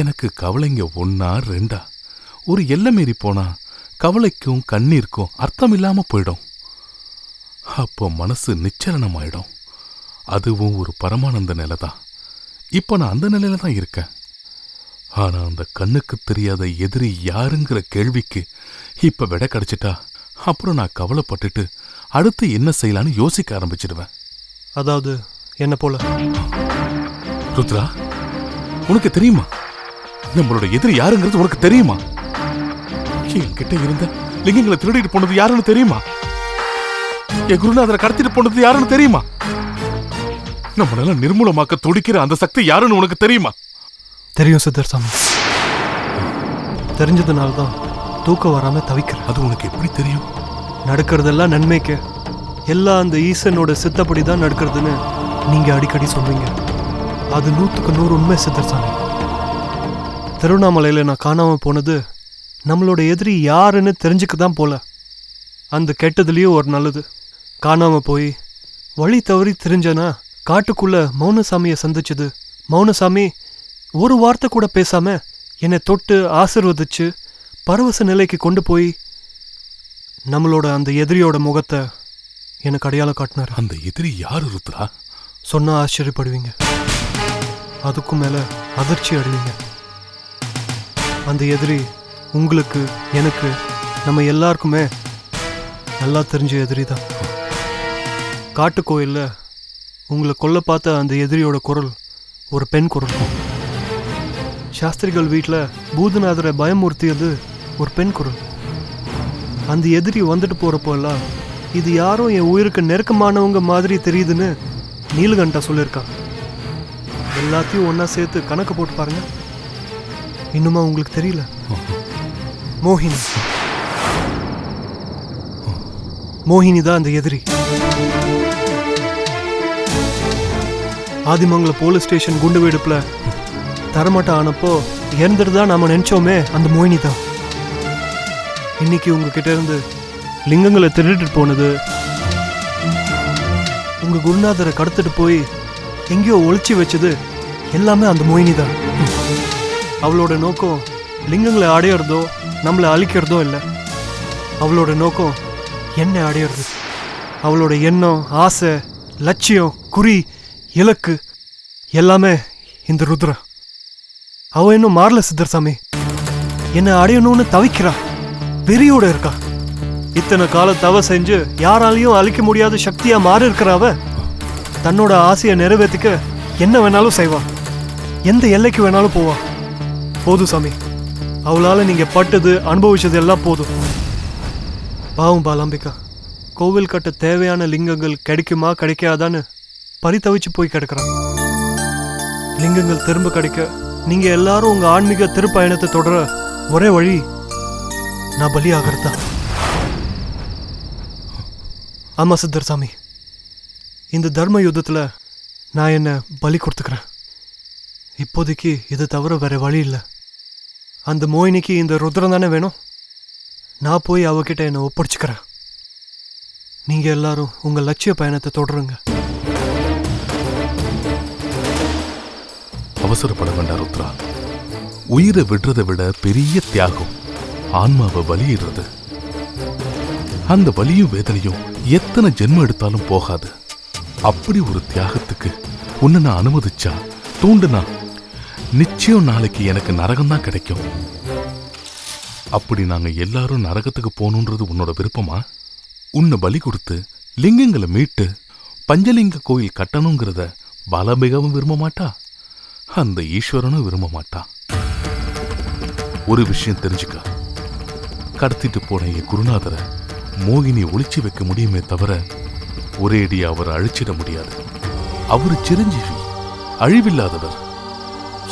எனக்கு கவலைங்க ஒன்னா ரெண்டா? ஒரு எல்லை மீறி போனா கவலைக்கும் கண்ணீருக்கும் அர்த்தம் இல்லாம போயிடும். அப்போ மனசு நிச்சலனமாயிடும். அதுவும் ஒரு பரமானந்த நிலை தான். இப்ப நான் அந்த நிலையில தான் இருக்கேன். ஆனா அந்த கண்ணுக்கு தெரியாத எதிரி யாருங்கிற கேள்விக்கு இப்ப விடை கிடைச்சிட்டா அப்புறம் நான் கவலைப்பட்டுட்டு அடுத்து என்ன செய்யலான்னு யோசிக்க ஆரம்பிச்சிடுவேன். அதாவது என்ன போல? ருத்ரா, உனக்கு தெரியுமா நம்மளோட எதிரி யாருங்கிறது? உனக்கு தெரியுமா? என்கிட்ட இருந்த லிங்கங்களை திருடிட்டு போனது யாருன்னு தெரியுமா? என் குருநாதரை கடத்திட்டு போனது யாருன்னு தெரியுமா? நம்மளால நிர்மூலமாக்க துடிக்கிற அந்த சக்தி யாருன்னு உனக்கு தெரியுமா? தெரியும் சித்தர்சாமி. தெரிஞ்சதுனால்தான் தூக்கம் வராம தவிக்கிறேன். அது உனக்கு எப்படி தெரியும்? நடக்கிறதெல்லாம் நன்மைக்கு, எல்லாம் அந்த ஈசனோட சித்தப்படி தான் நடக்கிறதுன்னு நீங்க அடிக்கடி சொல்றீங்க. அது 100க்கு 100 உண்மை சித்தர்சாமி. திருவண்ணாமலையில நான் காணாம போனது நம்மளோட எதிரி யாருன்னு தெரிஞ்சுக்க தான் போல. அந்த கெட்டதுலயும் ஒரு நல்லது. காணாம போய் வழி தவறி தெரிஞ்சனா காட்டுக்குள்ள மௌனசாமியை சந்திச்சது. மௌனசாமி ஒரு வார்த்தை கூட பேசாம என்னை தொட்டு ஆசீர்வதிச்சு பரவச நிலைக்கு கொண்டு போய் நம்மளோட அந்த எதிரியோட முகத்தை எனக்கு அடையாளம் காட்டினார். அந்த எதிரி யாரு ருத்ரா? சொன்னா ஆச்சரியப்படுவீங்க, அதுக்கும் மேல அதிர்ச்சி அடைவீங்க. அந்த எதிரி உங்களுக்கு, எனக்கு, நம்ம எல்லாருக்குமே நல்லா தெரிஞ்ச எதிரி தான். காட்டுக்கோயில்ல உங்களை கொல்ல பார்த்த அந்த எதிரியோட குரல் ஒரு பெண் குரல். சாஸ்திரிகள் வீட்டில் பூதநாதரை பயமுறுத்தியது ஒரு பெண் குரல். அந்த எதிரி வந்துட்டு போகிறப்போ எல்லாம் இது யாரும் என் உயிருக்கு நெருக்கமானவங்க மாதிரி தெரியுதுன்னு நீலகண்டா சொல்லியிருக்கான். எல்லாத்தையும் ஒன்றா சேர்த்து கணக்கு போட்டு பாருங்க. இன்னுமா உங்களுக்கு தெரியல? மோகினி. மோகினி தான் அந்த எதிரி. ஆதிமங்கல போலீஸ் ஸ்டேஷன் குண்டு வெடிப்புல தரமாட்டம் ஆனப்போ இறந்துட்டு தான் நாம நினைச்சோமே, அந்த மோகினி தான். இன்னைக்கு உங்ககிட்ட இருந்து லிங்கங்களை திருடிட்டு போனது, உங்க குருநாதரை கடத்திட்டு போய் எங்கேயோ ஒளிச்சு வச்சது எல்லாமே அந்த மோகினி தான். அவளோட நோக்கம் லிங்கங்களை அடையிறதோ நம்மளை அழிக்கிறதோ இல்லை. அவளோட நோக்கம் என்னை அடையிறது. அவளோட எண்ணம், ஆசை, லட்சியம், குறி, இலக்கு எல்லாமே இந்த ருத்ரா. அவ இன்னும் மாறல சித்தர்சாமி. என்னை அடையணும்னு தவிக்கிறா, வெறியோட இருக்கா. இத்தனை கால தவ செஞ்சு யாராலையும் அழிக்க முடியாத சக்தியா மாறி இருக்கிறாவ தன்னோட ஆசையை நிறைவேற்றிக்க என்ன வேணாலும் செய்வா. எந்த எல்லைக்கு வேணாலும் போவா. போதும் சாமி, அவளால நீங்க பட்டது அனுபவிச்சது எல்லாம் போதும். பாவம் பாலாம்பிகா, கோவில் கட்ட தேவையான லிங்கங்கள் கிடைக்குமா கிடைக்காதான்னு பரிதவிச்சு போய் கிடக்குறான். லிங்கங்கள் திரும்ப கிடைக்க நீங்க எல்லாரும் உங்க ஆன்மீக திருப்பயணத்தை தொடர ஒரே வழி நான் பலி ஆகிறதா. ஆமா சித்தர் சாமி, இந்த தர்ம யுத்தத்துல நான் என்ன பலி கொடுத்துக்கிறேன். இப்போதைக்கு இது தவிர வேற வழி இல்லை. அந்த மோகினிக்கு இந்த ருத்ரம் தானே வேணும். நான் போய் அவகிட்ட என்னை ஒப்படைச்சுக்கிறேன். நீங்க எல்லாரும் உங்க லட்சிய பயணத்தை தொடருங்க. அவசரப்பட வேண்டாம் ருத்ரா. உயிரை விடுறதை விட பெரிய தியாகம் ஆன்மாவை பலியிடுறது. அந்த வலியும் வேதனையும் எத்தனை ஜென்மம் எடுத்தாலும் போகாது. அப்படி ஒரு தியாகத்துக்கு உன்னை நான் அனுமதிச்சா, தூண்டுனா, நிச்சயம் நாளைக்கு எனக்கு நரகம்தான் கிடைக்கும். அப்படி நாங்க எல்லாரும் நரகத்துக்கு போகணுன்றது உன்னோட விருப்பமா? உன்னை பலி கொடுத்து லிங்கங்களை மீட்டு பஞ்சலிங்க கோயில் கட்டணுங்கிறத பாலாம்பிகாவும் விரும்ப மாட்டா, அந்த ஈஸ்வரனும் விரும்ப மாட்டான். ஒரு விஷயம் தெரிஞ்சுக்க, கடத்திட்டு போன என் குருநாதரை மோகினி ஒளிச்சு வைக்க முடியுமே தவிர ஒரேடி அவரை அழிச்சிட முடியாது. அவரு சிரஞ்சீவி, அழிவில்லாதவர்.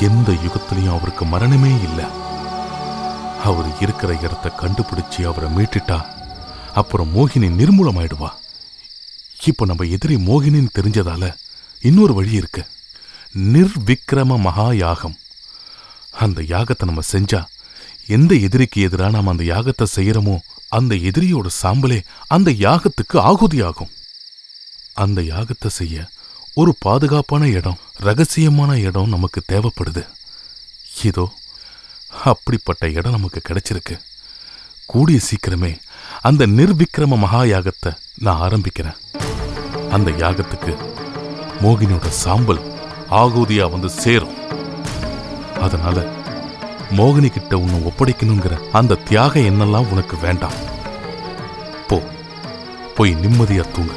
எந்த யுகத்திலையும் அவருக்கு மரணமே இல்லை. அவர் இருக்கிற இடத்தை கண்டுபிடிச்சு அவரை மீட்டுட்டா அப்புறம் மோகினி நிர்மூலமாயிடுவா. இப்ப நம்ம எதிரி மோகினின்னு தெரிஞ்சதால இன்னொரு வழி இருக்கு. நிர்விக்ரம மகா யாகம். அந்த யாகத்தை நம்ம செஞ்சா எந்த எதிரிக்கு எதிராக நாம் அந்த யாகத்தை செய்யறோமோ அந்த எதிரியோட சாம்பலே அந்த யாகத்துக்கு ஆகுதியாகும். அந்த யாகத்தை செய்ய ஒரு பாதுகாப்பான இடம், ரகசியமான இடம் நமக்கு தேவைப்படுது. இதோ அப்படிப்பட்ட இடம் நமக்கு கிடைச்சிருக்கு. கூடிய சீக்கிரமே அந்த நிர்விக்ரம மகா யாகத்தை நான் ஆரம்பிக்கிறேன். அந்த யாகத்துக்கு மோகினியோட சாம்பல் ஆகுதியா வந்து சேரும். அதனால மோகினி கிட்ட உன்னை ஒப்படைக்கணுங்கிற அந்த தியாக எண்ணெல்லாம் உனக்கு வேண்டாம். போய் நிம்மதியா தூங்க.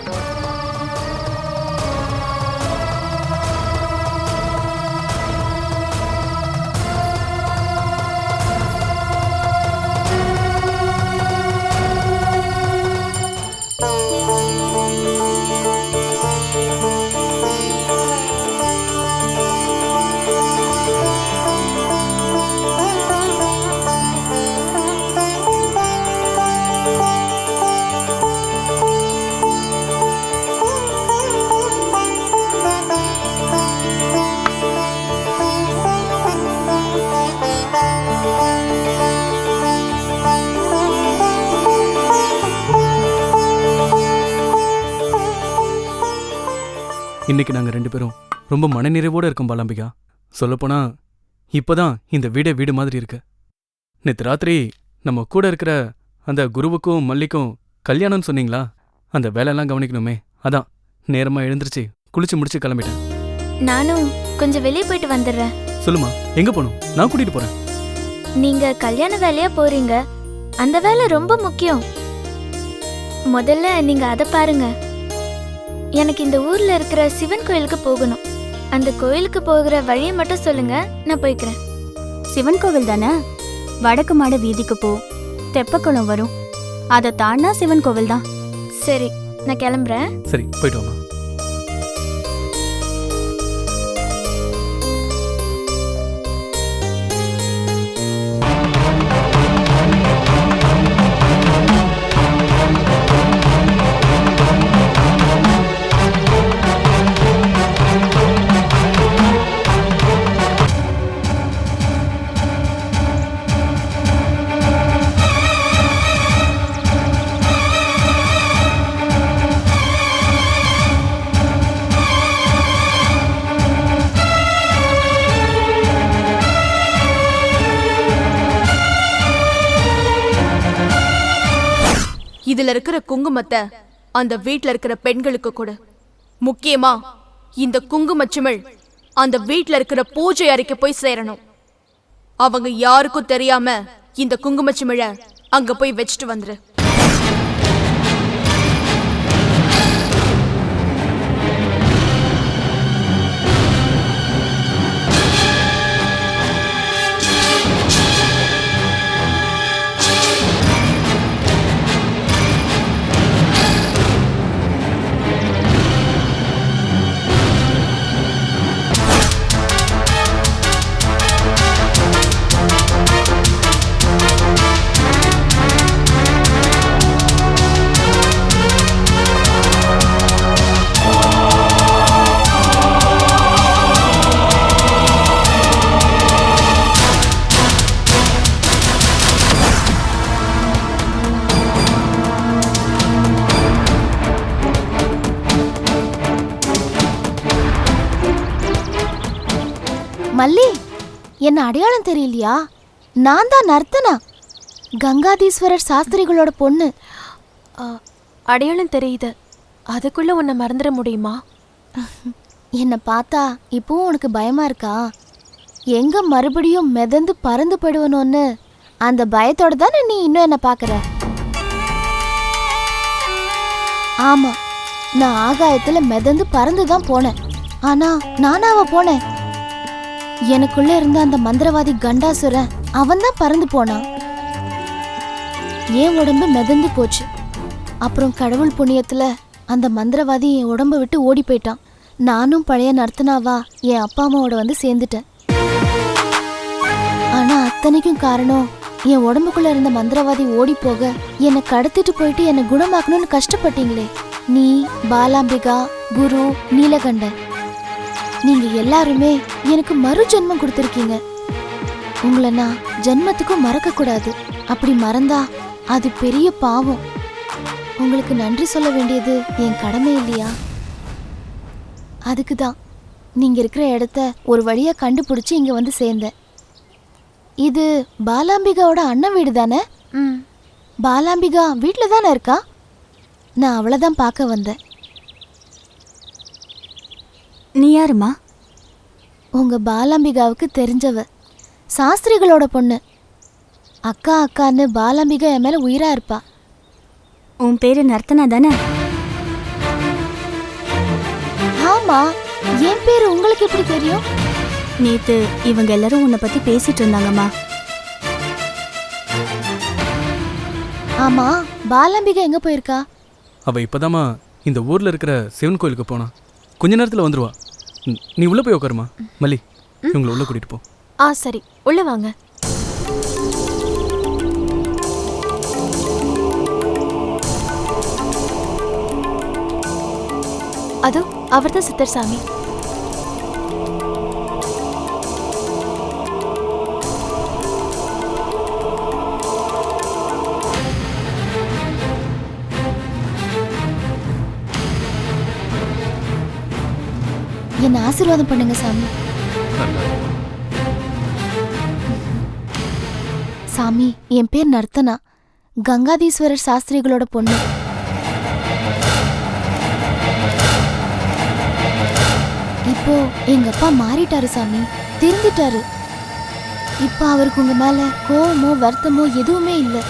இன்னைக்கு நாங்கள் 2 பேரும் ரொம்ப மனநிறைவோடு இருக்கோம் பாலாம்பிகா. சொல்லப்போனா இப்போதான் இந்த வீடே வீடு மாதிரி இருக்கு. நேற்று ராத்திரி நம்ம கூட இருக்கிற அந்த குருவுக்கும் மல்லிக்கும் கல்யாணம்னு சொன்னீங்களா? அந்த வேலையெல்லாம் கவனிக்கணுமே, அதான் நேரமாக எழுந்திருச்சு குளிச்சு முடிச்சு கிளம்பிட்டேன். நானும் கொஞ்சம் வெளியே போயிட்டு வந்துடுறேன். சொல்லுமா, எங்கே போகணும்? நான் கூட்டிகிட்டு போகிறேன். நீங்க கல்யாண வேலையா போறீங்க, அந்த வேலை ரொம்ப முக்கியம். முதல்ல நீங்க அதை பாருங்க. எனக்கு இந்த ஊர்ல இருக்கிற சிவன் கோயிலுக்கு போகணும். அந்த கோயிலுக்கு போகிற வழியை மட்டும் சொல்லுங்க, நான் போய்க்கிறேன். சிவன் கோவில் தானே? வடக்கு மாட வீதிக்கு போ, தெப்பக்குளம் வரும். அதை தாண்டா சிவன் கோவில் தான். சரி, நான் கிளம்புறேன். சரி, போயிட்டு வாமா. இதுல இருக்கிற குங்குமத்தை அந்த வீட்ல இருக்கிற பெண்களுக்கு கொடு. முக்கியமா இந்த குங்குமச்சிமிழ் அந்த வீட்ல இருக்கிற பூஜை அறைக்கு போய் சேரணும். அவங்க யாருக்கும் தெரியாம இந்த குங்குமச்சிமிழ அங்க போய் வச்சுட்டு வந்துரு. மல்லி, என்ன அடையாளம் தெரியலையா? நான் தான் நர்த்தனா, கங்காதீஸ்வரர் சாஸ்திரிகளோட பொண்ணு. அடையாளம் தெரியுது. அதுக்குள்ள உன்னை மறந்துட முடியுமா? என்னை பார்த்தா இப்பவும் உனக்கு பயமா இருக்கா? எங்க மறுபடியும் மிதந்து பறந்து போயிடுவனோன்னு அந்த பயத்தோட தானே நீ இன்னும் என்ன பார்க்கற? ஆமா, நான் ஆகாயத்துல மிதந்து பறந்து தான் போனேன். ஆனா நானாவ போனேன்? எனக்குள்ள இருந்த அந்த மந்திரவாதி கண்டாசுரன் அவன் தான் பறந்து போனான். என் உடம்பு மிதந்து போச்சு. அப்புறம் கடவுள் புண்ணியத்துல அந்த மந்திரவாதி என் உடம்ப விட்டு ஓடி போயிட்டான். நானும் பழைய நர்த்தனாவா என் அப்பா அம்மாவோட வந்து சேர்ந்துட்டேன். ஆனா அத்தனைக்கும் காரணம் என் உடம்புக்குள்ள இருந்த மந்திரவாதி ஓடி போக என்னை கடத்திட்டு போயிட்டு என்னை குணமாக்கணும்னு கஷ்டப்பட்டீங்களே, நீ, பாலாம்பிகா, குரு, நீலகண்டன், நீங்க எல்லாருமே எனக்கு மறு ஜென்மம் கொடுத்துருக்கீங்க. உங்களை நான் ஜென்மத்துக்கும் மறக்க கூடாது. அப்படி மறந்தா அது பெரிய பாவம். உங்களுக்கு நன்றி சொல்ல வேண்டியது என் கடமை இல்லையா? அதுக்கு தான் நீங்க இருக்கிற இடத்த ஒரு வழியா கண்டுபிடிச்சு இங்க வந்து சேர்ந்தேன். இது பாலாம்பிகாவோட அண்ணன் வீடு தானே? பாலாம்பிகா வீட்டுல தானே இருக்கா? நான் அவளைதான் பார்க்க வந்தேன். நீ யாருமா? உங்க பாலாம்பிகாவுக்கு தெரிஞ்சவ, சாஸ்திரிகளோட பொண்ணு. அக்கா அக்கான்னு பாலாம்பிகா என் மேல உயிரா இருப்பா. உன் பேரு நர்த்தனா தானே? ஆமா, என் பேரு உங்களுக்கு எப்படி தெரியும்? நேத்து இவங்க எல்லாரும் உன்னை பத்தி பேசிட்டு இருந்தாங்கம்மா. ஆமா, பாலாம்பிகா எங்க போயிருக்கா? அவ இப்பதாம்மா இந்த ஊர்ல இருக்கிற சிவன் கோயிலுக்கு போனா. கொஞ்ச நேரத்துல வந்துருவா. நீ உள்ள போய் உட்காருமா. மல்லி, இவங்களை உள்ள கூட்டிட்டு போ. சரி, உள்ள வாங்க. அதோ அவர்தான் சித்தர் சாமி. என்ன ஆசீர்வாதம் பண்ணுங்க சாமி. சாமி, என் பேர் நர்த்தனா, கங்காதீஸ்வரர் சாஸ்திரிகளோட பொண்ணு. இப்போ எங்க அப்பா மாறிட்டாரு சாமி, திருந்திட்டாரு. இப்ப அவருக்கு உங்க மேல கோவமோ வருத்தமோ எதுவுமே இல்லை.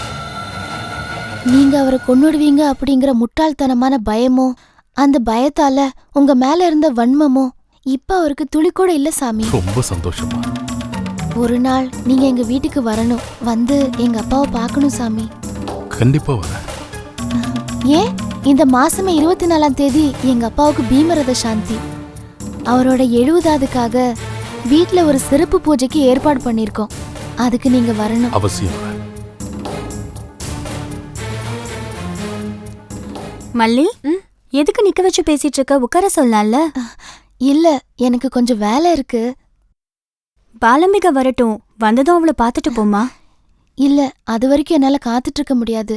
நீங்க அவரை கொன்னுடுவீங்க அப்படிங்கிற முட்டாள்தனமான பயமோ, அந்த பயத்தால உங்க மேல இருந்த வன்மமோ இப்ப அவருக்கு துளி கூட இல்ல சாமி. ரொம்ப சந்தோஷமா. ஒரு நாள் நீங்க எங்க வீட்டுக்கு வரணும், வந்து எங்க அப்பாவை பார்க்கணும் சாமி. கண்டிப்பா வரேன். ஏன், இந்த மாசமே 24ஆம் தேதி எங்க அப்பாவுக்கு பீமரத சாந்தி. அவரோட 70ஆவதுக்காக வீட்டுல ஒரு சிறப்பு பூஜைக்கு ஏற்பாடு பண்ணிருக்கோம். அதுக்கு நீங்க வரணும். அவசியம். மல்லி, எதுக்கு நிக்க வச்சு பேசிட்டு இருக்க? உட்கார சொல்லலாம்ல. இல்ல, எனக்கு கொஞ்சம் வேலை இருக்கு. பாலம்பிகா வரட்டும், வந்ததும் அவளை பார்த்துட்டு போமா. இல்ல, அது வரைக்கும் என்னால காத்துட்டு இருக்க முடியாது.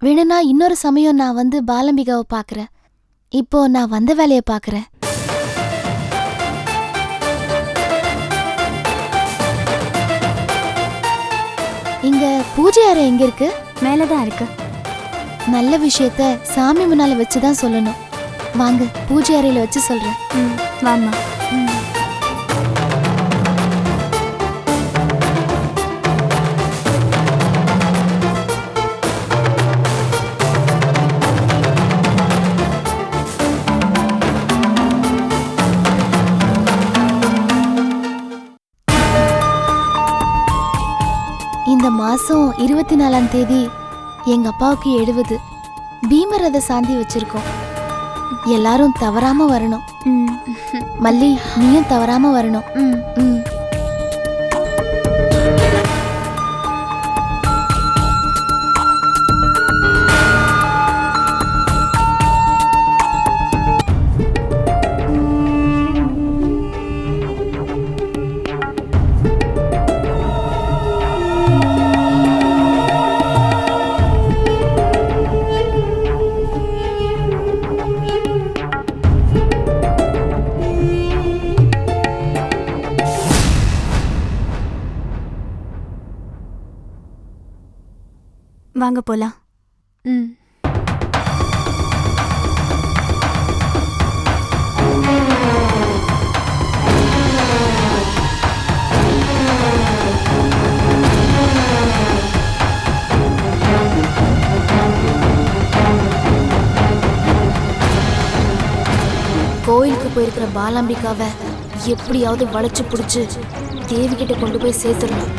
வேணும்னா இன்னொரு சமயம் நான் வந்து பாலம்பிகாவை பாக்குறேன். இப்போ நான் வந்த வேலையை பாக்குறேன். இங்க பூஜை அறை எங்க இருக்கு? மேலதான் இருக்கு. நல்ல விஷயத்த சாமி முன்னால வச்சுதான் சொல்லணும். வாங்க, பூஜை அறையில வச்சு சொல்றேன். வாமா. இந்த மாசம் 24ஆம் தேதி எங்க அப்பாவுக்கு 70. பீமரத சாந்தி வச்சிருக்கோம். எல்லாரும் தவறாம வரணும். மல்லி, நீயும் தவறாம வரணும். வாங்க போலாம். ம். கோயிலுக்கு போயிருக்கிற பாலாம்பிகாவை எப்படியாவது வளைச்சு பிடிச்சு தேவி கிட்ட கொண்டு போய் சேர்த்துடணும்.